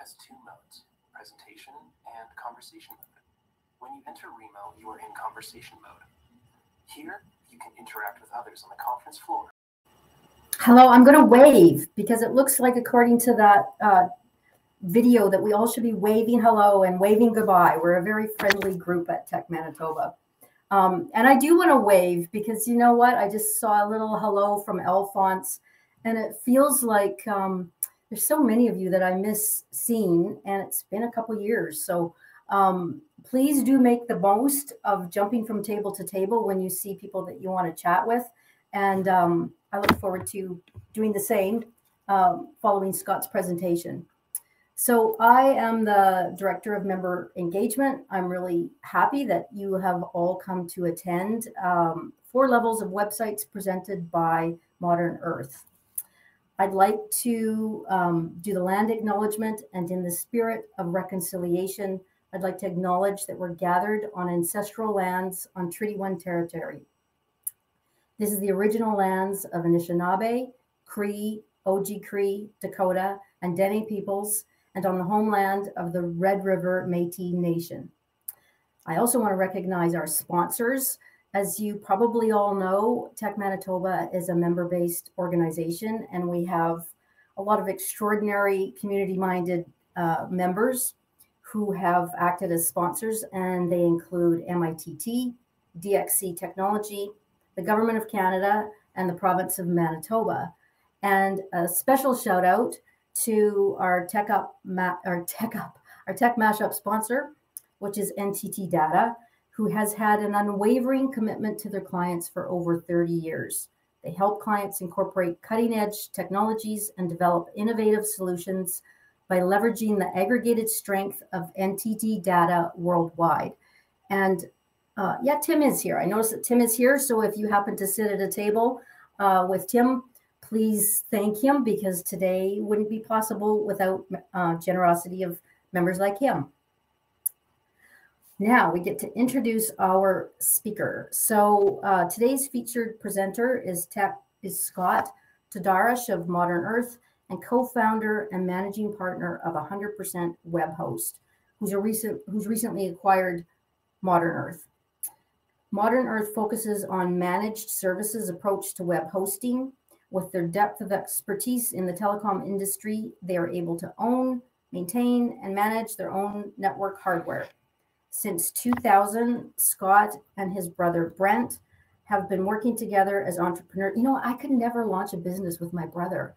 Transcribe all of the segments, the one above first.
has two modes, presentation and conversation mode. When you enter Remo, you are in conversation mode. Here, you can interact with others on the conference floor. Hello, I'm going to wave because it looks like, according to that video, that we all should be waving hello and waving goodbye. We're a very friendly group at Tech Manitoba. And I do want to wave because, you know what? I just saw a little hello from Alphonse, and it feels like there's so many of you that I miss seeing, and it's been a couple years. So please do make the most of jumping from table to table when you see people that you want to chat with. And I look forward to doing the same following Scott's presentation. So I am the Director of Member Engagement. I'm really happy that you have all come to attend 4 levels of websites presented by Modern Earth. I'd like to do the land acknowledgement, and in the spirit of reconciliation, I'd like to acknowledge that we're gathered on ancestral lands on Treaty 1 territory. This is the original lands of Anishinaabe, Cree, Oji-Cree, Dakota, and Dene peoples, and on the homeland of the Red River Métis Nation. I also want to recognize our sponsors. As you probably all know, Tech Manitoba is a member-based organization, and we have a lot of extraordinary community-minded members who have acted as sponsors, and they include MITT, DXC Technology, the Government of Canada, and the Province of Manitoba. And a special shout out to our Tech Mashup sponsor, which is NTT Data, who has had an unwavering commitment to their clients for over 30 years. They help clients incorporate cutting-edge technologies and develop innovative solutions by leveraging the aggregated strength of NTT Data worldwide. And yeah, Tim is here. I noticed that Tim is here. So if you happen to sit at a table with Tim, please thank him, because today wouldn't be possible without generosity of members like him. Now we get to introduce our speaker. So today's featured presenter is Scott Todarash of Modern Earth, and co-founder and managing partner of 100% Web Host, who's recently acquired Modern Earth. Modern Earth focuses on managed services approach to web hosting. With their depth of expertise in the telecom industry, they are able to own, maintain, and manage their own network hardware. Since 2000, Scott and his brother Brent have been working together as entrepreneurs. You know, I could never launch a business with my brother.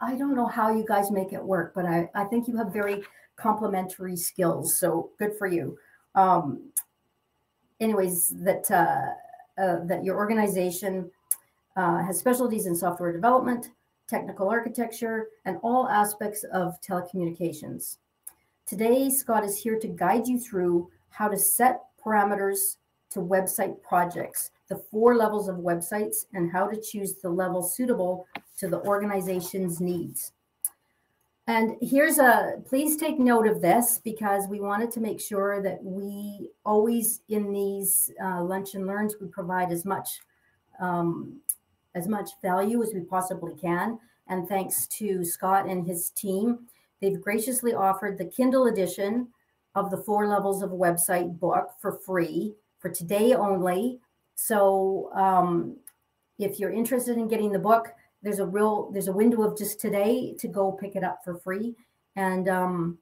I don't know how you guys make it work, but I think you have very complementary skills. So good for you. Anyways, that your organization has specialties in software development, technical architecture, and all aspects of telecommunications. Today, Scott is here to guide you through how to set parameters to website projects, the 4 levels of websites, and how to choose the level suitable to the organization's needs. And please take note of this, because we wanted to make sure that we always, in these lunch and learns, we provide as much value as we possibly can. And thanks to Scott and his team, they've graciously offered the Kindle edition of the 4 levels of a website book for free for today only. So if you're interested in getting the book, there's a window of just today to go pick it up for free. And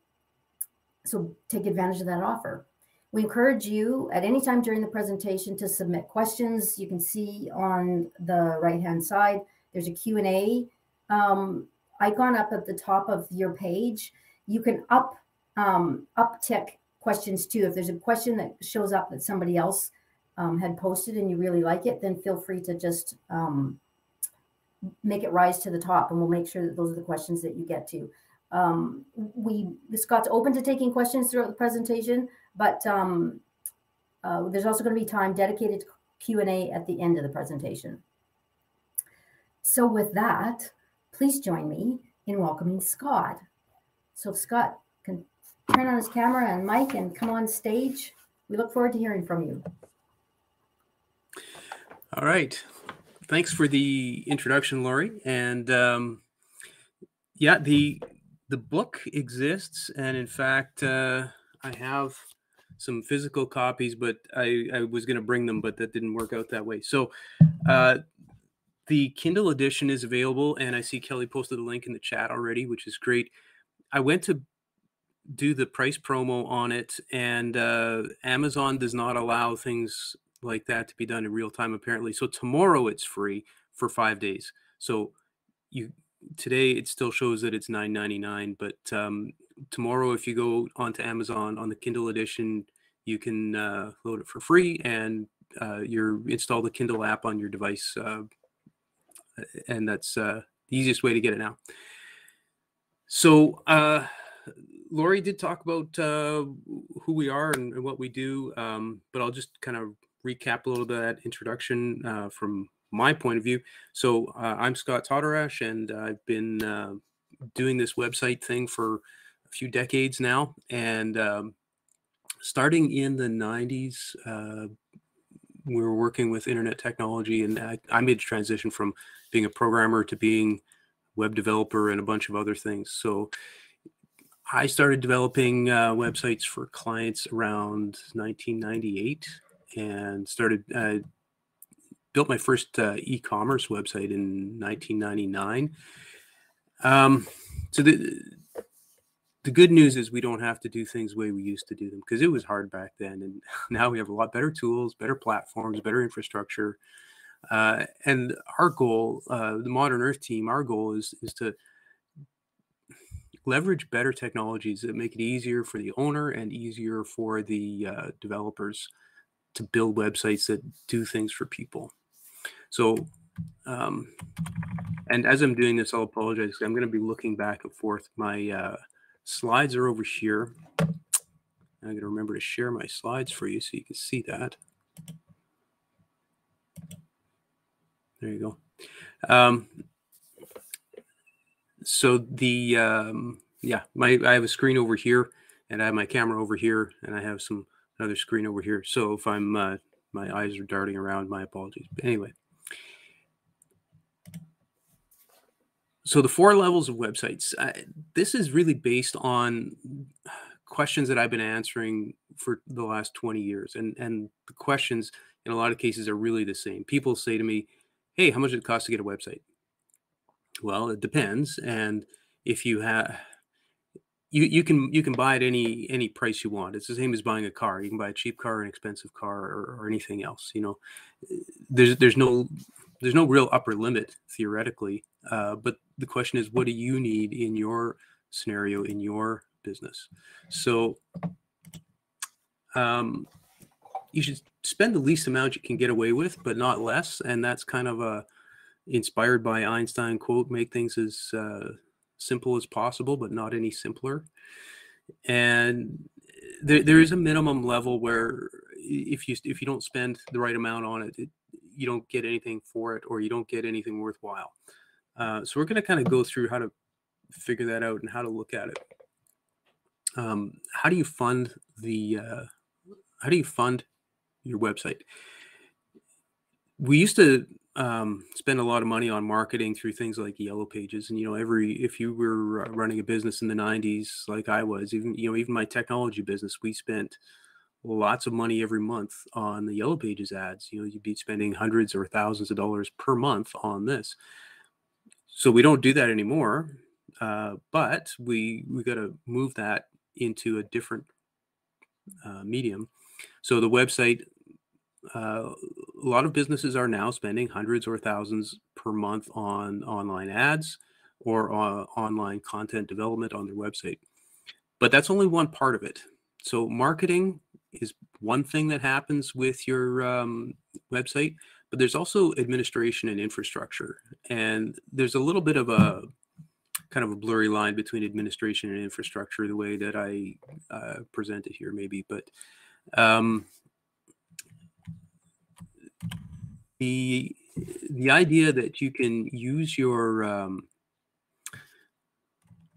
so take advantage of that offer. We encourage you at any time during the presentation to submit questions. You can see on the right-hand side, there's a Q&A icon up at the top of your page. You can uptick questions too. If there's a question that shows up that somebody else had posted and you really like it, then feel free to just make it rise to the top, and we'll make sure that those are the questions that you get to. Scott's open to taking questions throughout the presentation, but there's also going to be time dedicated to Q&A at the end of the presentation. So with that, please join me in welcoming Scott. So if Scott can turn on his camera and mic and come on stage, we look forward to hearing from you. All right. Thanks for the introduction, Lori. And yeah, the book exists, and in fact, I have some physical copies, but I was going to bring them, but that didn't work out that way. So the Kindle edition is available, and I see Kelly posted a link in the chat already, which is great. I went to do the price promo on it, and Amazon does not allow things like that to be done in real time, apparently. So tomorrow it's free for 5 days. So today it still shows that it's $9.99, but tomorrow, if you go onto Amazon on the Kindle edition, you can load it for free, and you install the Kindle app on your device, and that's the easiest way to get it now. So Lori did talk about who we are and what we do, but I'll just kind of recap a little bit of that introduction from my point of view. So I'm Scott Todarash, and I've been doing this website thing for a few decades now. And starting in the 90s, we were working with internet technology, and I made a transition from being a programmer to being web developer and a bunch of other things. So I started developing websites for clients around 1998, and built my first e-commerce website in 1999. So the good news is we don't have to do things the way we used to do them, because it was hard back then. And now we have a lot better tools, better platforms, better infrastructure. And our goal, the Modern Earth team, our goal is to leverage better technologies that make it easier for the owner and easier for the developers to build websites that do things for people. So, and as I'm doing this, I'll apologize, because I'm going to be looking back and forth. My slides are over here. I'm going to remember to share my slides for you so you can see that. There you go. So the I have a screen over here, and I have my camera over here, and I have another screen over here. So if I'm my eyes are darting around, my apologies. But anyway, so the 4 levels of websites. This is really based on questions that I've been answering for the last 20 years, and the questions in a lot of cases are really the same. People say to me, "Hey, how much does it cost to get a website?" Well, it depends, and if you have, you can buy at any price you want. It's the same as buying a car. You can buy a cheap car, an expensive car, or anything else. You know, there's no real upper limit theoretically, but the question is, what do you need in your scenario, in your business? So you should spend the least amount you can get away with, but not less, and that's kind of inspired by Einstein quote: "Make things as simple as possible, but not any simpler." And there is a minimum level where if you don't spend the right amount on it, you don't get anything for it, or you don't get anything worthwhile. So we're going to kind of go through how to figure that out and how to look at it. How do you fund your website? We used to spend a lot of money on marketing through things like Yellow Pages, and if you were running a business in the 90s, like I was, even my technology business, we spent lots of money every month on the Yellow Pages ads. You'd be spending hundreds or thousands of dollars per month on this. So we don't do that anymore, but we got to move that into a different medium. So the website. A lot of businesses are now spending hundreds or thousands per month on online ads or online content development on their website. But that's only one part of it. So marketing is one thing that happens with your website, but there's also administration and infrastructure. And there's a little bit of a kind of a blurry line between administration and infrastructure, the way that I present it here maybe. But the idea that you can use your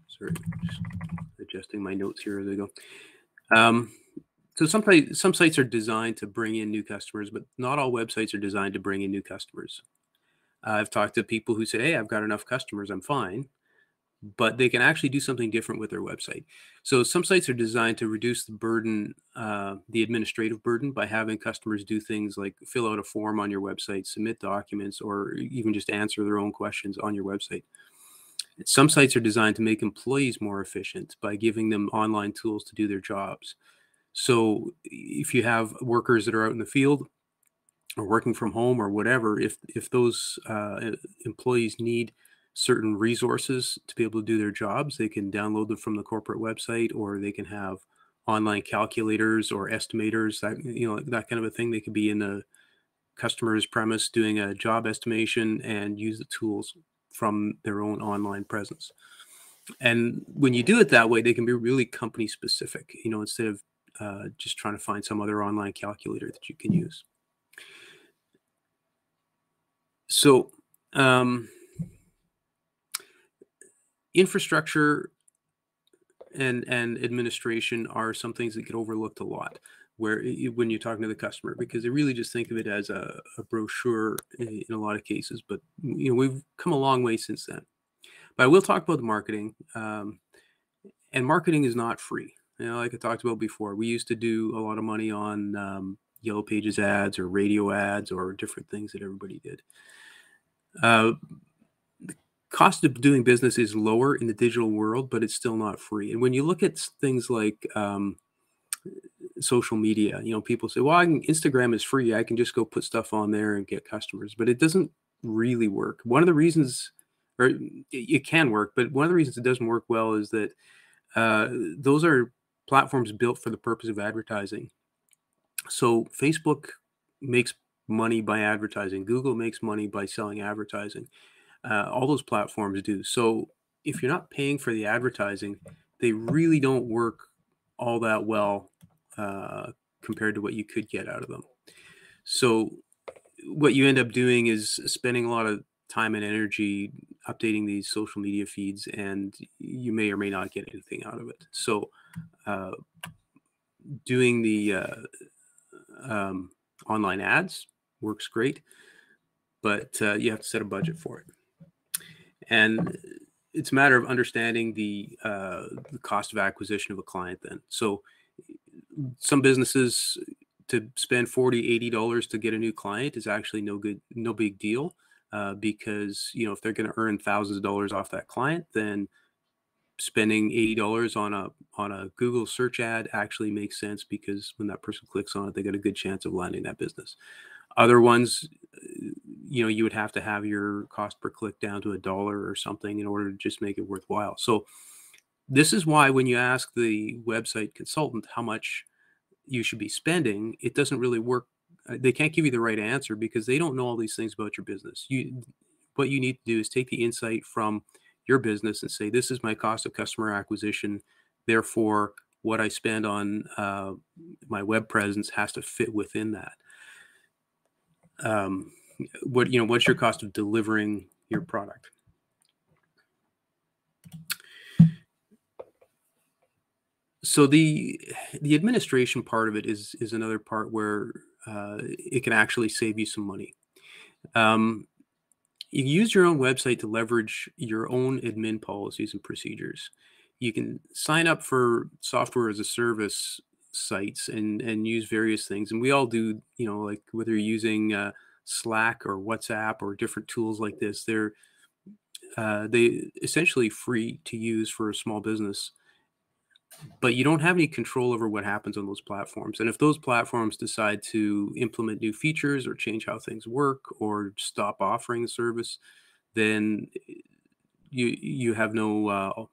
sorry, just adjusting my notes here as I go. So some sites are designed to bring in new customers, but not all websites are designed to bring in new customers. I've talked to people who say, "Hey, I've got enough customers, I'm fine." but they can actually do something different with their website. So some sites are designed to reduce the burden, the administrative burden, by having customers do things like fill out a form on your website, submit documents, or even just answer their own questions on your website. Some sites are designed to make employees more efficient by giving them online tools to do their jobs. So if you have workers that are out in the field or working from home or whatever, if those employees need certain resources to be able to do their jobs, they can download them from the corporate website, or they can have online calculators or estimators, that, you know, that kind of a thing. They could be in a customer's premise doing a job estimation and use the tools from their own online presence. And when you do it that way, they can be really company specific, you know, instead of just trying to find some other online calculator that you can use. So infrastructure and administration are some things that get overlooked a lot when you're talking to the customer, because they really just think of it as a brochure in a lot of cases. But you know, we've come a long way since then. But I will talk about the marketing, and marketing is not free. You know, like I talked about before, we used to do a lot of money on Yellow Pages ads or radio ads or different things that everybody did. The cost of doing business is lower in the digital world, but it's still not free. And when you look at things like social media, you know, people say, well, Instagram is free. I can just go put stuff on there and get customers, but it doesn't really work. One of the reasons, or it can work, but one of the reasons it doesn't work well is that those are platforms built for the purpose of advertising. So Facebook makes money by advertising. Google makes money by selling advertising. All those platforms do. So if you're not paying for the advertising, they really don't work all that well compared to what you could get out of them. So what you end up doing is spending a lot of time and energy updating these social media feeds, and you may or may not get anything out of it. So doing the online ads works great, but you have to set a budget for it. And it's a matter of understanding the cost of acquisition of a client then. So some businesses, to spend $40, $80 to get a new client is actually no big deal, because, you know, if they're going to earn thousands of dollars off that client, then spending $80 on a Google search ad actually makes sense, because when that person clicks on it, they got a good chance of landing that business. Other ones, you know, you would have to have your cost per click down to $1 or something in order to just make it worthwhile. So this is why when you ask the website consultant how much you should be spending, it doesn't really work. They can't give you the right answer because they don't know all these things about your business. What you need to do is take the insight from your business and say, this is my cost of customer acquisition. Therefore, what I spend on my web presence has to fit within that. What's your cost of delivering your product? So the administration part of it is another part where it can actually save you some money. You use your own website to leverage your own admin policies and procedures. You can sign up for software as a service sites and use various things. And we all do, you know, like whether you're using Slack or WhatsApp or different tools like this, they're essentially free to use for a small business. But you don't have any control over what happens on those platforms. And if those platforms decide to implement new features or change how things work or stop offering the service, then you have no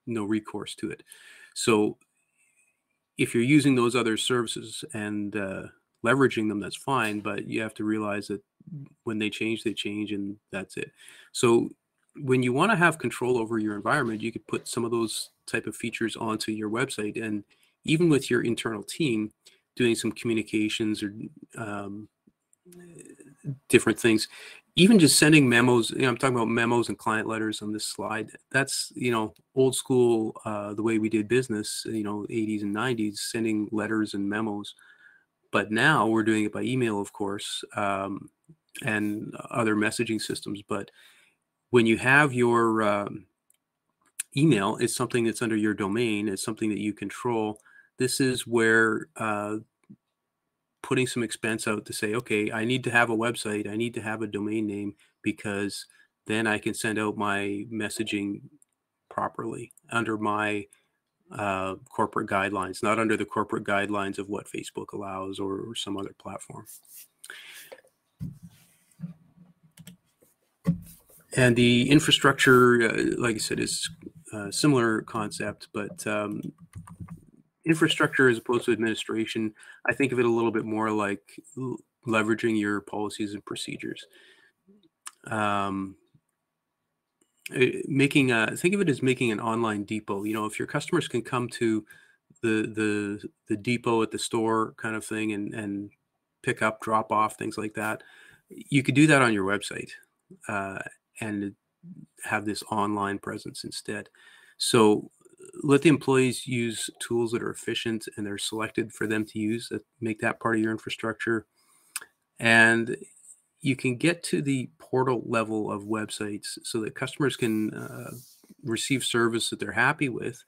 recourse to it. So if you're using those other services and leveraging them, that's fine. But you have to realize that when they change, and that's it. So when you want to have control over your environment, you could put some of those type of features onto your website, and even with your internal team doing some communications or different things, even just sending memos. You know, I'm talking about memos and client letters on this slide. That's, you know, old school, the way we did business, you know, 80s and 90s, sending letters and memos. But now we're doing it by email, of course, and other messaging systems. But when you have your email is something that's under your domain. It's something that you control. This is where putting some expense out to say, okay, I need to have a website. I need to have a domain name, because then I can send out my messaging properly under my corporate guidelines, not under the corporate guidelines of what Facebook allows or some other platform. And the infrastructure, like I said, is a similar concept, but infrastructure as opposed to administration, I think of it a little bit more like leveraging your policies and procedures. Think of it as making an online depot. You know, if your customers can come to the depot at the store kind of thing and pick up, drop off, things like that, you could do that on your website and have this online presence instead. So let the employees use tools that are efficient and they're selected for them to use, that make that part of your infrastructure. And you can get to the portal level of websites so that customers can receive service that they're happy with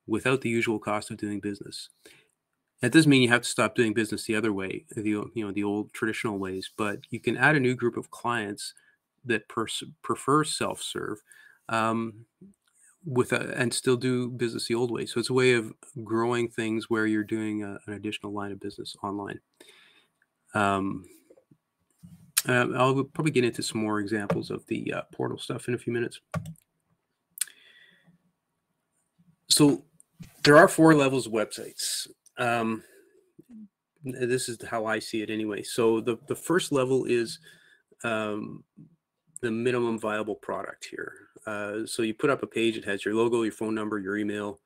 without the usual cost of doing business. That doesn't mean you have to stop doing business the other way, the old traditional ways, but you can add a new group of clients that prefer self-serve and still do business the old way. So it's a way of growing things where you're doing an additional line of business online. I'll probably get into some more examples of the portal stuff in a few minutes. So there are 4 levels of websites. This is how I see it anyway. So the first level is the minimum viable product here. So you put up a page, it has your logo, your phone number, your email,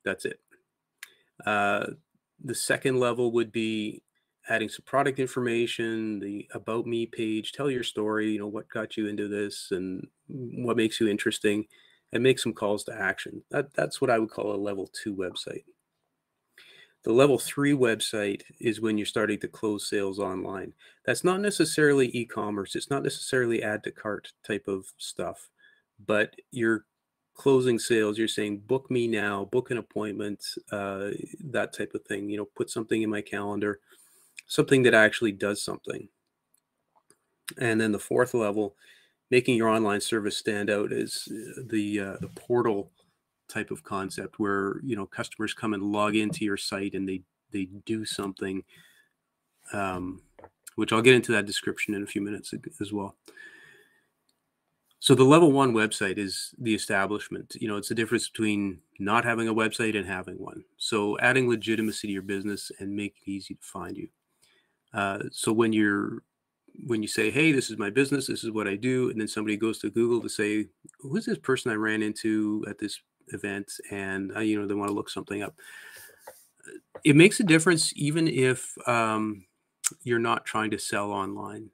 that's it. The second level would be adding some product information, the About Me page, tell your story, you know, what got you into this and what makes you interesting, and make some calls to action. That's what I would call a level 2 website. The level 3 website is when you're starting to close sales online. That's not necessarily e-commerce. It's not necessarily add to cart type of stuff, but you're closing sales. You're saying, book me now, book an appointment, that type of thing. You know, put something in my calendar, something that actually does something. And then the 4th level, making your online service stand out, is the portal type of concept where, you know, customers come and log into your site and they do something, which I'll get into that description in a few minutes as well. So the level 1 website is the establishment. You know, it's the difference between not having a website and having one. So adding legitimacy to your business and make it easy to find you. So when you say, hey, this is my business, this is what I do, and then somebody goes to Google to say, who's this person I ran into at this event, and you know, they want to look something up. It makes a difference even if you're not trying to sell online,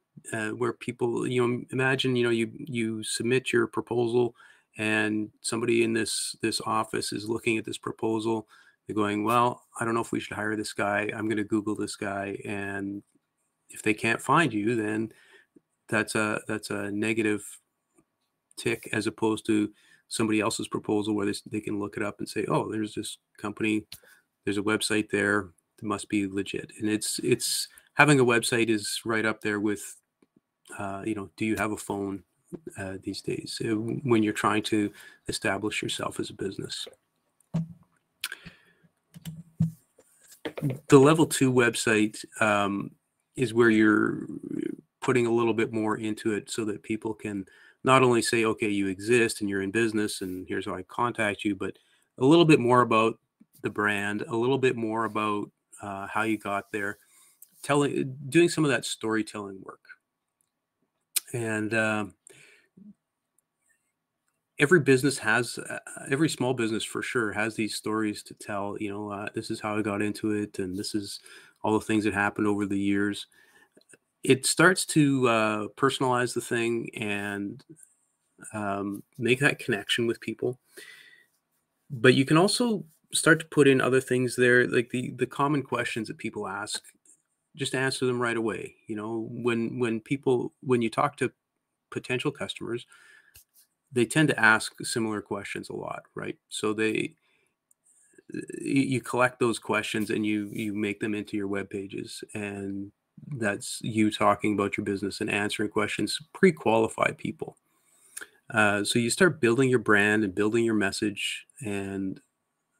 where people, you know, imagine, you know, you submit your proposal and somebody in this office is looking at this proposal. They're going, well, I don't know if we should hire this guy. I'm going to Google this guy. And if they can't find you, then that's a negative tick, as opposed to somebody else's proposal where they can look it up and say, oh, there's this company, there's a website there, it must be legit. And it's having a website is right up there with, you know, do you have a phone these days when you're trying to establish yourself as a business. The level 2 website is where you're putting a little bit more into it so that people can not only say, okay, you exist and you're in business and here's how I contact you, but a little bit more about the brand, a little bit more about how you got there, doing some of that storytelling work. And every business has, every small business for sure has these stories to tell. You know, this is how I got into it, and this is all the things that happened over the years. It starts to personalize the thing and make that connection with people. But you can also start to put in other things there, like the common questions that people ask. Just answer them right away. You know, when you talk to potential customers, they tend to ask similar questions a lot, right? So you collect those questions and you make them into your web pages, and that's you talking about your business and answering questions, pre-qualified people. So you start building your brand and building your message, and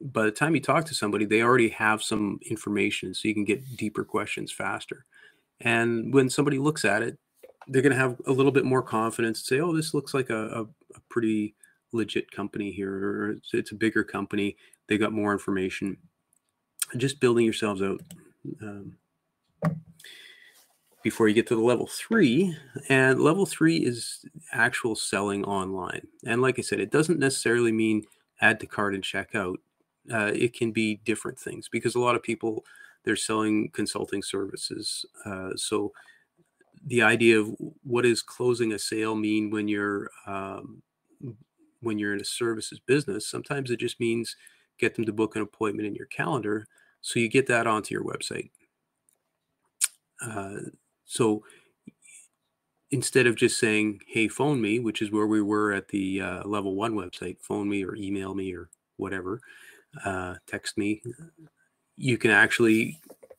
by the time you talk to somebody, they already have some information, so you can get deeper questions faster. And when somebody looks at it, they're going to have a little bit more confidence to say, oh, this looks like a pretty legit company here, or it's a bigger company. They got more information. Just building yourselves out before you get to the level 3. And level 3 is actual selling online. And like I said, it doesn't necessarily mean add to cart and checkout. It can be different things, because a lot of people, they're selling consulting services. So the idea of what does closing a sale mean when you're in a services business, sometimes it just means get them to book an appointment in your calendar, so you get that onto your website. So instead of just saying, hey, phone me, which is where we were at the level 1 website, phone me or email me or whatever, text me, you can actually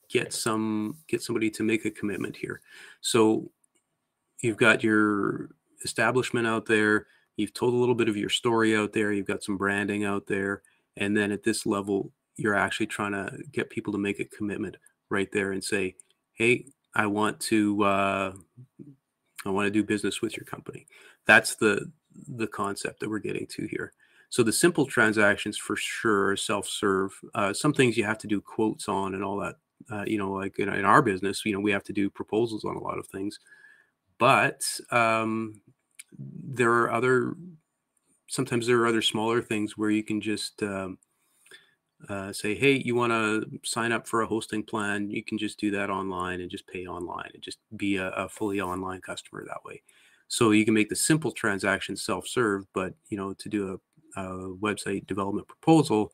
get somebody to make a commitment here. So you've got your establishment out there, you've told a little bit of your story out there, you've got some branding out there, and then at this level, you're actually trying to get people to make a commitment right there and say, hey, I want to do business with your company. That's the concept that we're getting to here. So the simple transactions for sure are self-serve. Some things you have to do quotes on and all that. Like in our business, we have to do proposals on a lot of things. But sometimes there are other smaller things where you can just say, hey, you want to sign up for a hosting plan? You can just do that online and just pay online and just be a fully online customer that way. So you can make the simple transaction self-serve, but to do a website development proposal,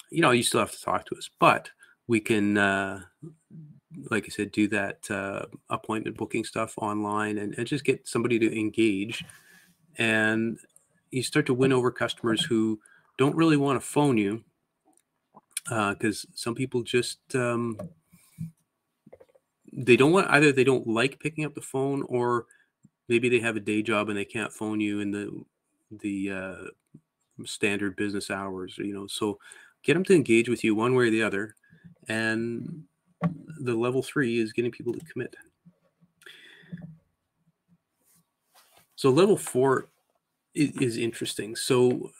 you still have to talk to us. But we can, like I said, do that appointment booking stuff online and just get somebody to engage. And you start to win over customers who don't really want to phone you, because some people just they don't like picking up the phone, or maybe they have a day job and they can't phone you in the standard business hours, so get them to engage with you one way or the other. And the level 3 is getting people to commit. So level 4 is interesting. So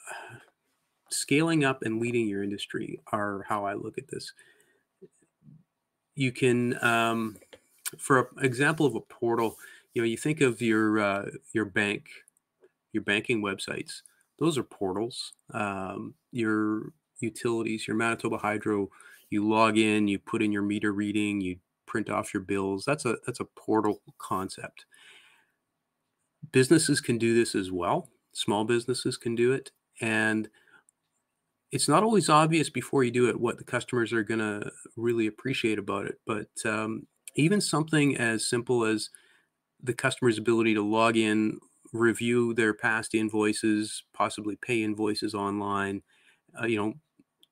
scaling up and leading your industry are how I look at this. You can, for an example of a portal, you think of your banking websites. Those are portals. Your utilities, your Manitoba Hydro, you log in, you put in your meter reading, you print off your bills. That's a portal concept. Businesses can do this as well. Small businesses can do it. And it's not always obvious before you do it what the customers are going to really appreciate about it. But even something as simple as the customer's ability to log in, review their past invoices, possibly pay invoices online,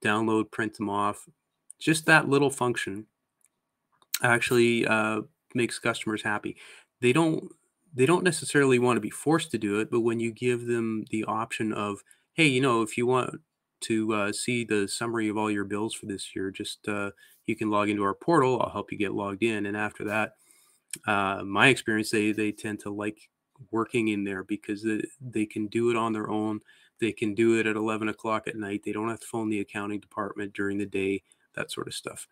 download, print them off. Just that little function actually makes customers happy. They don't necessarily want to be forced to do it, but when you give them the option of, hey, if you want to see the summary of all your bills for this year, just you can log into our portal. I'll help you get logged in. And after that, my experience, they tend to like working in there because they can do it on their own. They can do it at 11 o'clock at night. They don't have to phone the accounting department during the day, that sort of stuff.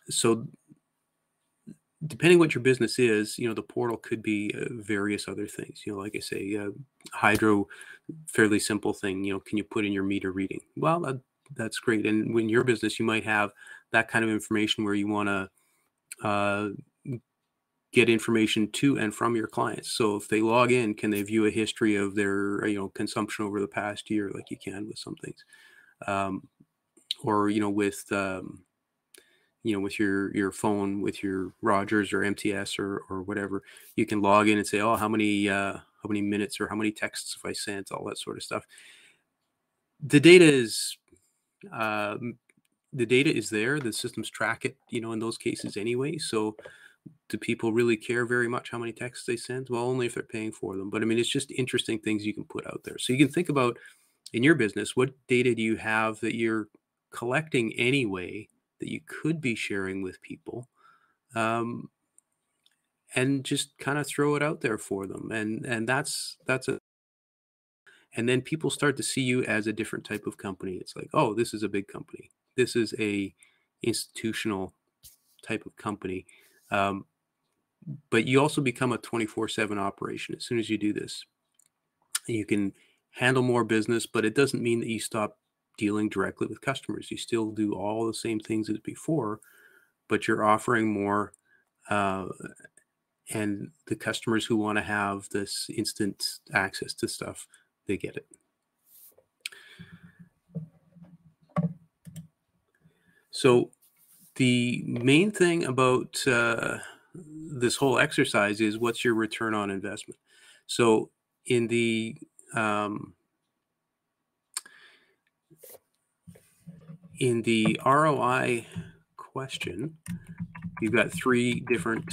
So depending what your business is, the portal could be various other things. Like I say, Hydro, fairly simple thing. Can you put in your meter reading? Well, that's great. And when your business, you might have that kind of information where you want to get information to and from your clients. So if they log in, can they view a history of their consumption over the past year, like you can with some things, or with your phone, with your Rogers or MTS or whatever, you can log in and say, oh, how many how many minutes or how many texts have I sent, all that sort of stuff. The data is there. The systems track it, in those cases anyway. So do people really care very much how many texts they send? Well, only if they're paying for them. But I mean, it's just interesting things you can put out there. So you can think about in your business, what data do you have that you're collecting anyway that you could be sharing with people? And just kind of throw it out there for them. And that's a, and then people start to see you as a different type of company. It's like, oh, this is a big company. This is a institutional type of company. But you also become a 24/7 operation as soon as you do this. You can handle more business, but it doesn't mean that you stop dealing directly with customers. You still do all the same things as before, but you're offering more. And the customers who want to have this instant access to stuff, they get it. So the main thing about this whole exercise is, what's your return on investment? So in the ROI question, you've got 3 different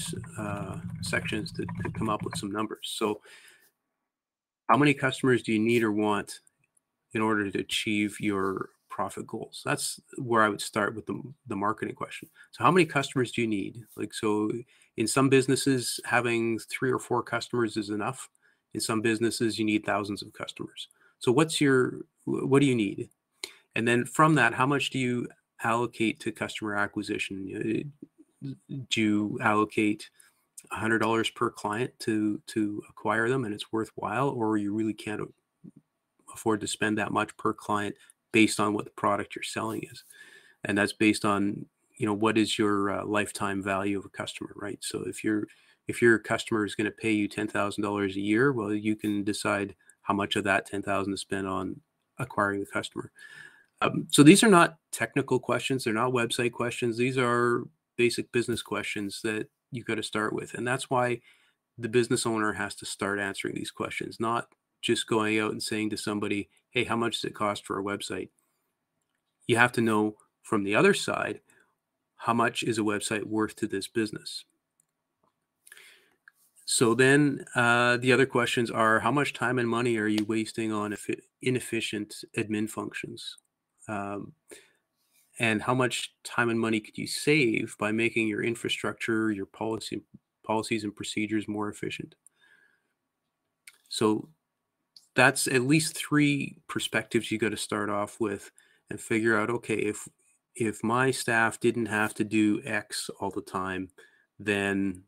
sections to come up with some numbers. So how many customers do you need or want in order to achieve your profit goals? That's where I would start with the marketing question. So how many customers do you need? Like, so in some businesses, having 3 or 4 customers is enough. In some businesses, you need thousands of customers. So what do you need? And then from that, how much do you allocate to customer acquisition? Do you allocate $100 per client to acquire them and it's worthwhile, or you really can't afford to spend that much per client based on what the product you're selling is? And that's based on, what is your lifetime value of a customer, right? So if your customer is going to pay you $10,000 a year, well, you can decide how much of that $10,000 to spend on acquiring the customer. So these are not technical questions. They're not website questions. These are basic business questions that you got to start with. And that's why the business owner has to start answering these questions, not just going out and saying to somebody, hey, how much does it cost for a website? You have to know from the other side, how much is a website worth to this business? So then the other questions are, how much time and money are you wasting on inefficient admin functions? And how much time and money could you save by making your infrastructure, your policies and procedures more efficient? So that's at least 3 perspectives you got to start off with and figure out, okay, if my staff didn't have to do X all the time, then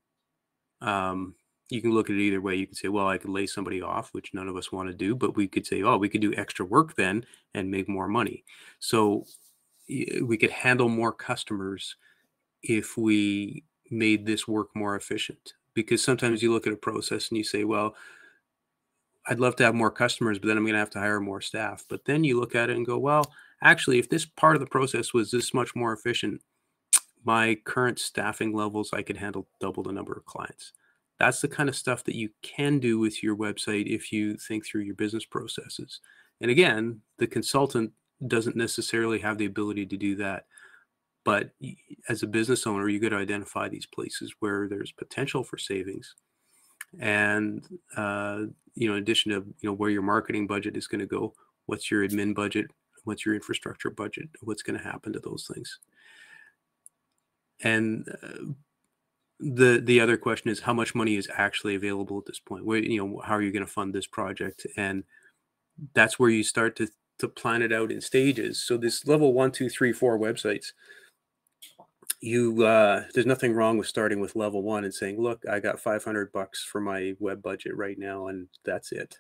you can look at it either way. You could say, well, I could lay somebody off, which none of us want to do, but we could say, oh, we could do extra work then and make more money. So we could handle more customers if we made this work more efficient. Because sometimes you look at a process and you say, well, I'd love to have more customers, but then I'm going to have to hire more staff. But then you look at it and go, well, actually, if this part of the process was this much more efficient, my current staffing levels, I could handle double the number of clients. That's the kind of stuff that you can do with your website if you think through your business processes. And again, the consultant doesn't necessarily have the ability to do that. But as a business owner, you got to identify these places where there's potential for savings. And, in addition to, where your marketing budget is going to go, what's your admin budget, what's your infrastructure budget, what's going to happen to those things. And the other question is, how much money is actually available at this point? Where, how are you going to fund this project? And that's where you start to plan it out in stages. So this level 1, 2, 3, 4 websites, there's nothing wrong with starting with level 1 and saying, look, I got $500 for my web budget right now, and that's it.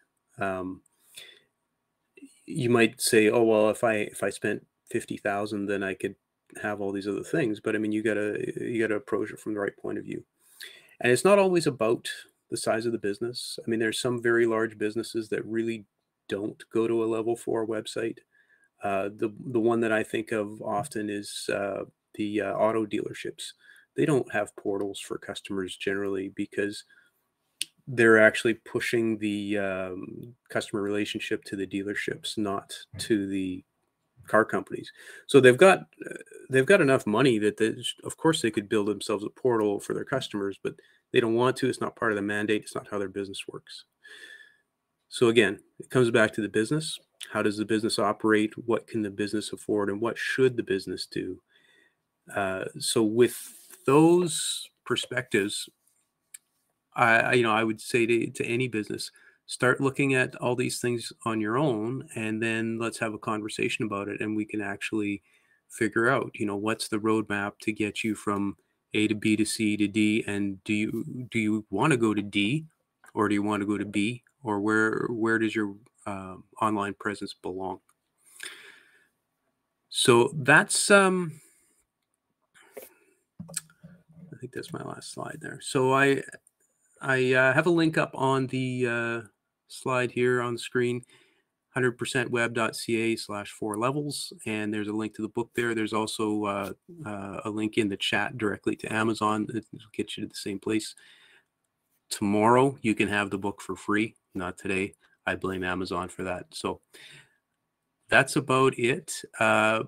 You might say, oh, well, if I spent 50,000, then I could have all these other things. But I mean, you gotta approach it from the right point of view. And it's not always about the size of the business. I mean, there's some very large businesses that really don't go to a level 4 website. The one that I think of often is the auto dealerships. They don't have portals for customers generally because they're actually pushing the customer relationship to the dealerships, not to the car companies. So they've got enough money that of course they could build themselves a portal for their customers, but they don't want to. It's not part of the mandate. It's not how their business works. So again, it comes back to the business. How does the business operate? What can the business afford, and what should the business do? So with those perspectives, I would say to any business, start looking at all these things on your own, and then let's have a conversation about it, and we can actually figure out, what's the roadmap to get you from A to B to C to D, and do you want to go to D, or do you want to go to B, or where does your online presence belong? So that's I think that's my last slide there. So I have a link up on the slide here on the screen, 100percentweb.ca/4levels, and there's a link to the book there. There's also a link in the chat directly to Amazon that will get you to the same place. Tomorrow you can have the book for free, not today. I blame Amazon for that. So that's about it. I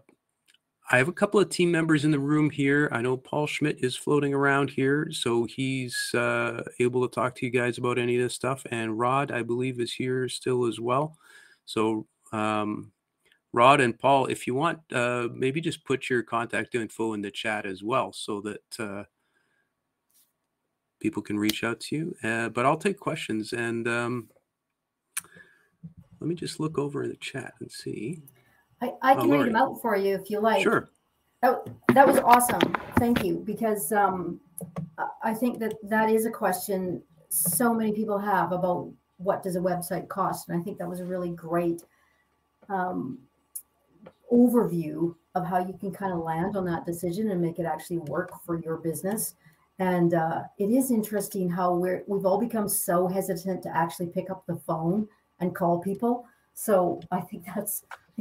have a couple of team members in the room here. I know Paul Schmidt is floating around here, so he's able to talk to you guys about any of this stuff. And Rod, I believe, is here still as well. So Rod and Paul, if you want, maybe just put your contact info in the chat as well, so that people can reach out to you. But I'll take questions, and let me just look over in the chat and see. I can read them out for you if you like. Sure. That was awesome. Thank you, because I think that is a question so many people have about what does a website cost, and I think that was a really great overview of how you can kind of land on that decision and make it actually work for your business. And it is interesting how we've all become so hesitant to actually pick up the phone and call people. So I think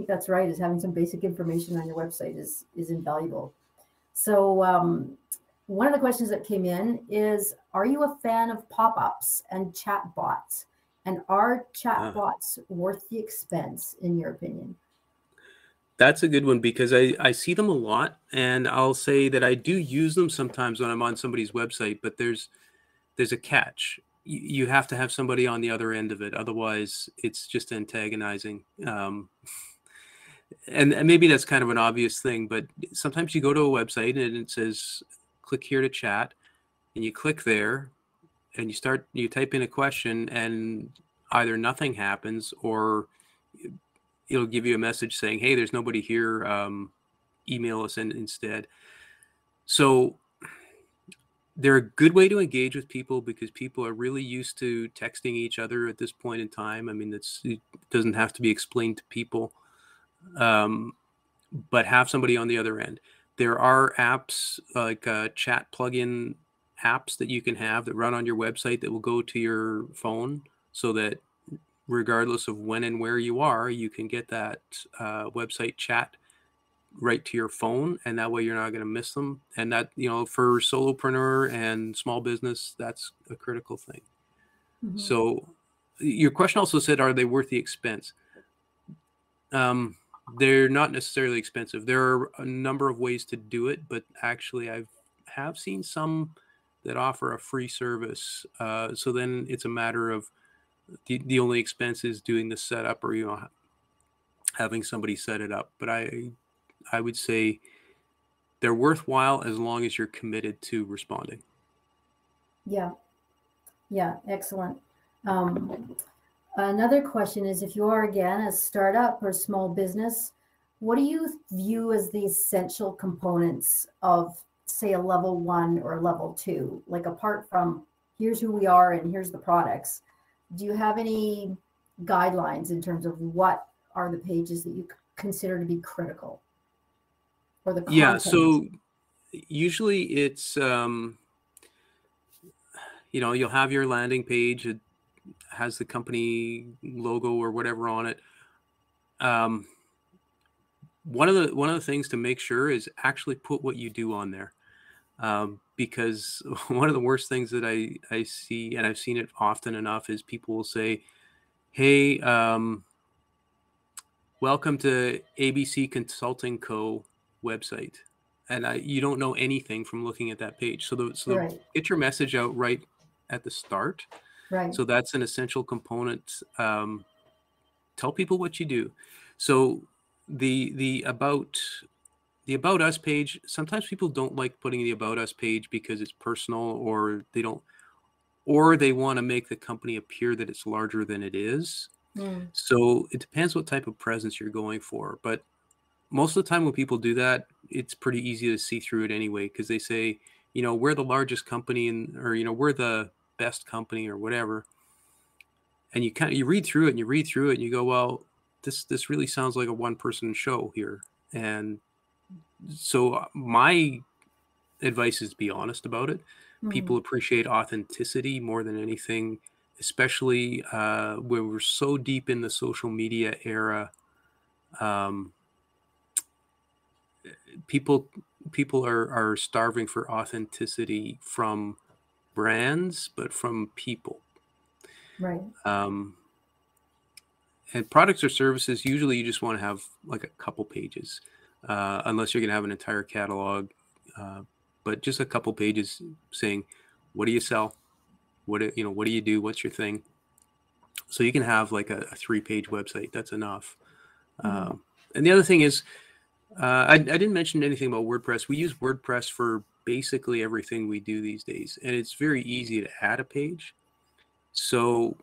that's right, is having some basic information on your website is invaluable. So one of the questions that came in is, are you a fan of pop-ups and chat bots? And are chat bots worth the expense, in your opinion? That's a good one, because I see them a lot, and I'll say that I do use them sometimes when I'm on somebody's website, but there's a catch. You have to have somebody on the other end of it. Otherwise, it's just antagonizing. And maybe that's kind of an obvious thing, but sometimes you go to a website and it says, click here to chat, and you click there and you type in a question, and either nothing happens, or it'll give you a message saying, hey, there's nobody here. Email us instead. So they're a good way to engage with people, because people are really used to texting each other at this point in time. I mean, it doesn't have to be explained to people, but have somebody on the other end. There are apps like chat plugin apps that you can have that run on your website that will go to your phone, so that regardless of when and where you are, you can get that website chat right to your phone, and that way you're not going to miss them. And that, for solopreneur and small business, that's a critical thing. Mm-hmm. So your question also said, are they worth the expense? They're not necessarily expensive. There are a number of ways to do it, but actually I have seen some that offer a free service. So then it's a matter of the only expense is doing the setup, or having somebody set it up. But I would say they're worthwhile as long as you're committed to responding. Yeah, excellent. Another question is, if you are, again, a startup or small business, what do you view as the essential components of, say, a level 1 or level 2? Like, apart from here's who we are and here's the products, do you have any guidelines in terms of what are the pages that you consider to be critical, or the content? Yeah, so usually it's, you'll have your landing page. It has the company logo or whatever on it. One of the things to make sure is actually put what you do on there. Because one of the worst things that I see, and I've seen it often enough, is people will say, hey, welcome to ABC Consulting Co. website. And you don't know anything from looking at that page. So Right. get your message out right at the start. Right. So that's an essential component. Tell people what you do. So the about us page, sometimes people don't like putting the about us page because it's personal, or they want to make the company appear that it's larger than it is. Mm. So it depends what type of presence you're going for. But most of the time when people do that, it's pretty easy to see through it anyway, because they say, we're the largest company, or we're the best company or whatever. And you read through it and you go, well, this really sounds like a one-person show here. And so my advice is be honest about it. People appreciate authenticity more than anything, especially where we're so deep in the social media era. People are starving for authenticity from brands, but from people. Right. And products or services, usually you just want to have like a couple pages, unless you're going to have an entire catalog. But just a couple pages saying, what do you sell? What do you do? What's your thing? So you can have like a 3-page website. That's enough. And the other thing is, I didn't mention anything about WordPress. We use WordPress for basically everything we do these days, and it's very easy to add a page. So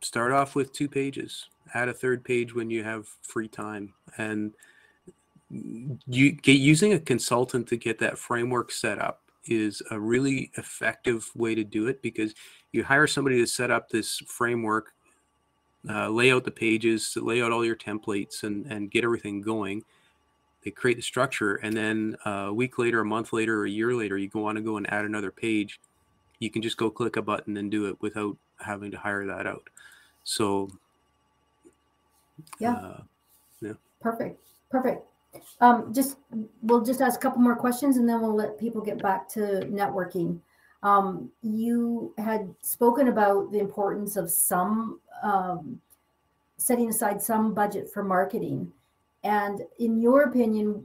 start off with 2 pages, add a 3rd page when you have free time, and using a consultant to get that framework set up is a really effective way to do it, because you hire somebody to set up this framework, lay out the pages, lay out all your templates, and get everything going. They create the structure, and then a week later, a month later, or a year later, you want to go and add another page. You can just go click a button and do it without having to hire that out. So yeah. Yeah. Perfect. We'll just ask a couple more questions, and then we'll let people get back to networking. You had spoken about the importance of setting aside some budget for marketing. And in your opinion,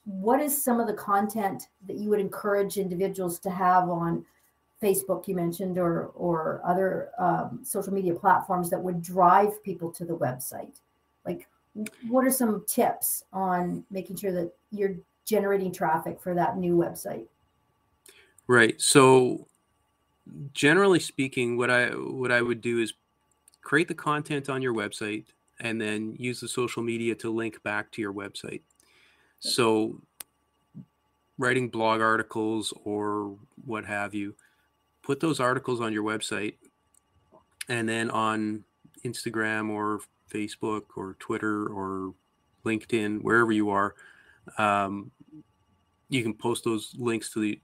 what is some of the content that you would encourage individuals to have on Facebook, you mentioned, or other social media platforms that would drive people to the website? Like, what are some tips on making sure that you're generating traffic for that new website? Right. So generally speaking, what I would do is create the content on your website and then use the social media to link back to your website. So writing blog articles or what have you, put those articles on your website, and then on Instagram or Facebook or Twitter or LinkedIn, wherever you are, you can post those links to the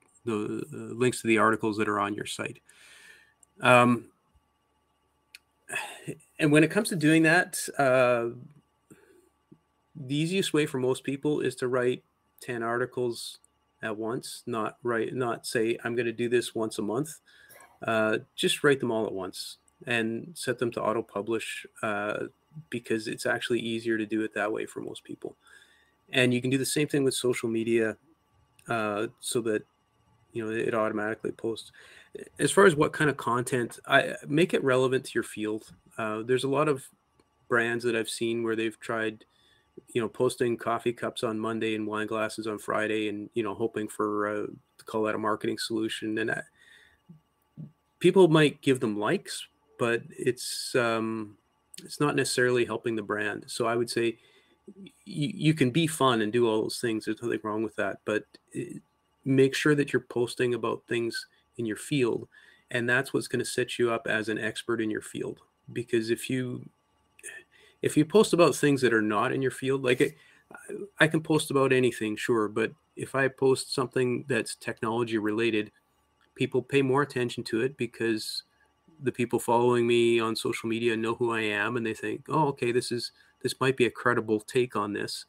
links to the articles that are on your site. And when it comes to doing that, the easiest way for most people is to write 10 articles at once, not say, I'm going to do this once a month. Just write them all at once and set them to auto-publish, because it's actually easier to do it that way for most people. And you can do the same thing with social media, so that it automatically posts. As far as what kind of content, I make it relevant to your field. There's a lot of brands that I've seen where they've tried posting coffee cups on Monday and wine glasses on Friday, and hoping for to call that a marketing solution. And people might give them likes, but it's not necessarily helping the brand. So I would say you can be fun and do all those things. There's nothing wrong with that, but make sure that you're posting about things in your field, and that's what's going to set you up as an expert in your field. Because if you post about things that are not in your field, like I can post about anything, sure, but if I post something that's technology related, people pay more attention to it because the people following me on social media know who I am, and they think, oh, okay, this might be a credible take on this.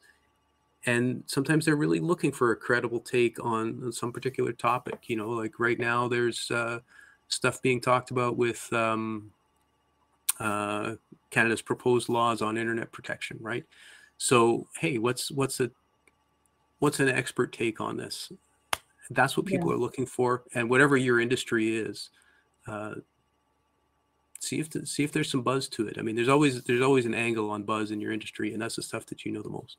And sometimes they're really looking for a credible take on some particular topic. You know, like right now there's stuff being talked about with Canada's proposed laws on internet protection, right? So, hey, what's an expert take on this? That's what people are looking for. And whatever your industry is, see if there's some buzz to it. I mean, there's always an angle on buzz in your industry, and that's the stuff that you know the most.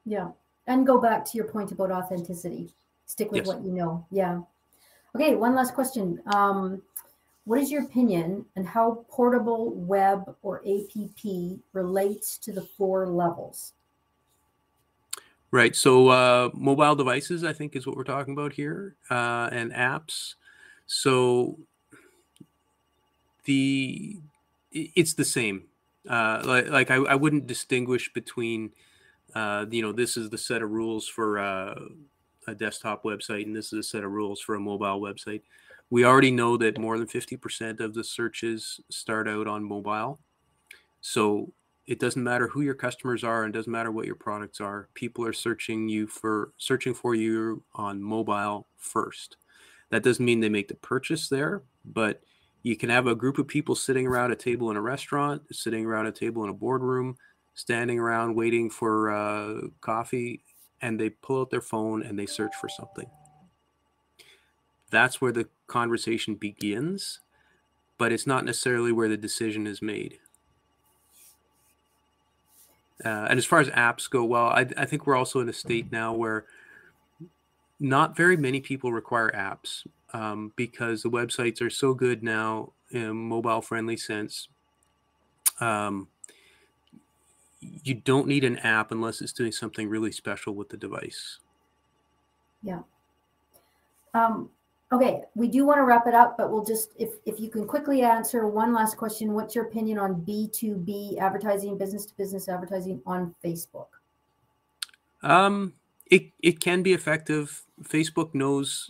Yeah. And go back to your point about authenticity. Stick with what you know. Yeah. Okay, one last question. What is your opinion on how portable web or APP relates to the 4 levels? Right. So mobile devices, I think, is what we're talking about here, and apps. So it's the same. Like I wouldn't distinguish between, this is the set of rules for a desktop website, and this is a set of rules for a mobile website. We already know that more than 50% of the searches start out on mobile. So it doesn't matter who your customers are, and doesn't matter what your products are. People are searching for you on mobile first. That doesn't mean they make the purchase there, but you can have a group of people sitting around a table in a restaurant, sitting around a table in a boardroom, standing around waiting for coffee, and they pull out their phone and they search for something. That's where the conversation begins, but it's not necessarily where the decision is made. And as far as apps go, well, I think we're also in a state now where not very many people require apps, because the websites are so good now in a mobile-friendly sense. You don't need an app unless it's doing something really special with the device. Yeah. Okay, we do want to wrap it up, but we'll just, if you can quickly answer one last question, what's your opinion on B2B advertising, business-to-business advertising on Facebook? It can be effective. Facebook knows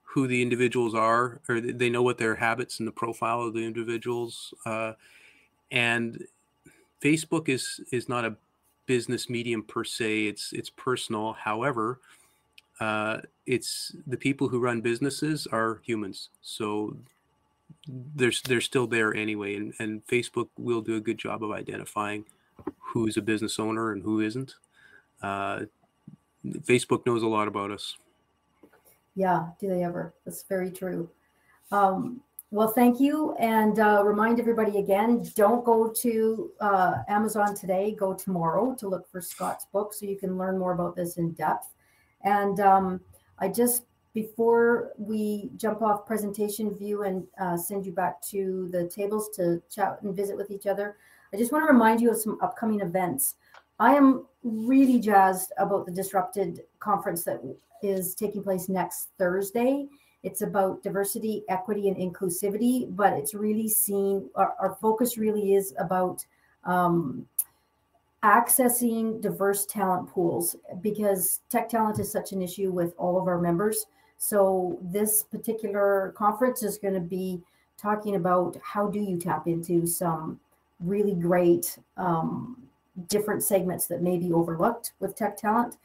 who the individuals are, or they know what their habits and the profile of the individuals. And Facebook is not a business medium per se. It's personal. However, it's the people who run businesses are humans, so they're still there anyway, and Facebook will do a good job of identifying who's a business owner and who isn't. Facebook knows a lot about us. Yeah, do they ever? That's very true. Well, thank you, and remind everybody again, don't go to Amazon today, go tomorrow to look for Scott's book so you can learn more about this in depth. And I just, before we jump off presentation view and send you back to the tables to chat and visit with each other, I just want to remind you of some upcoming events. I am really jazzed about the Disrupted conference that is taking place next Thursday. It's about diversity, equity, and inclusivity, but it's really our focus really is about accessing diverse talent pools, because tech talent is such an issue with all of our members. So this particular conference is going to be talking about how do you tap into some really great different segments that may be overlooked with tech talent.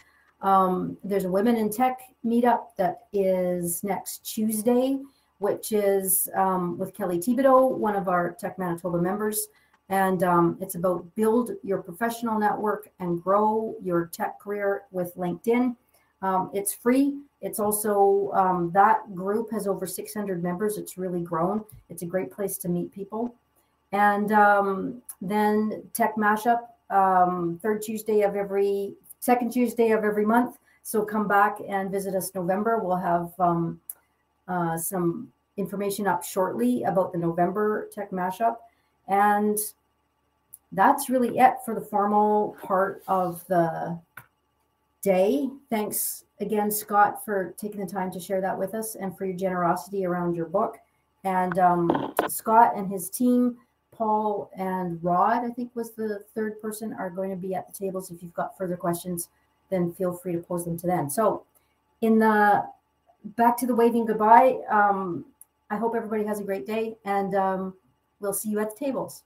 There's a Women in Tech meetup that is next Tuesday, which is with Kelly Thibodeau, one of our Tech Manitoba members. And it's about build your professional network and grow your tech career with LinkedIn. It's free. It's also, that group has over 600 members. It's really grown. It's a great place to meet people. And then Tech Mashup, second Tuesday of every month. So come back and visit us November. We'll have some information up shortly about the November Tech Mashup. And that's really it for the formal part of the day. Thanks again, Scott, for taking the time to share that with us and for your generosity around your book. And Scott and his team, Paul and Rod, I think was the third person, are going to be at the tables. If you've got further questions, then feel free to pose them to them. So back to the waving goodbye. I hope everybody has a great day, and we'll see you at the tables.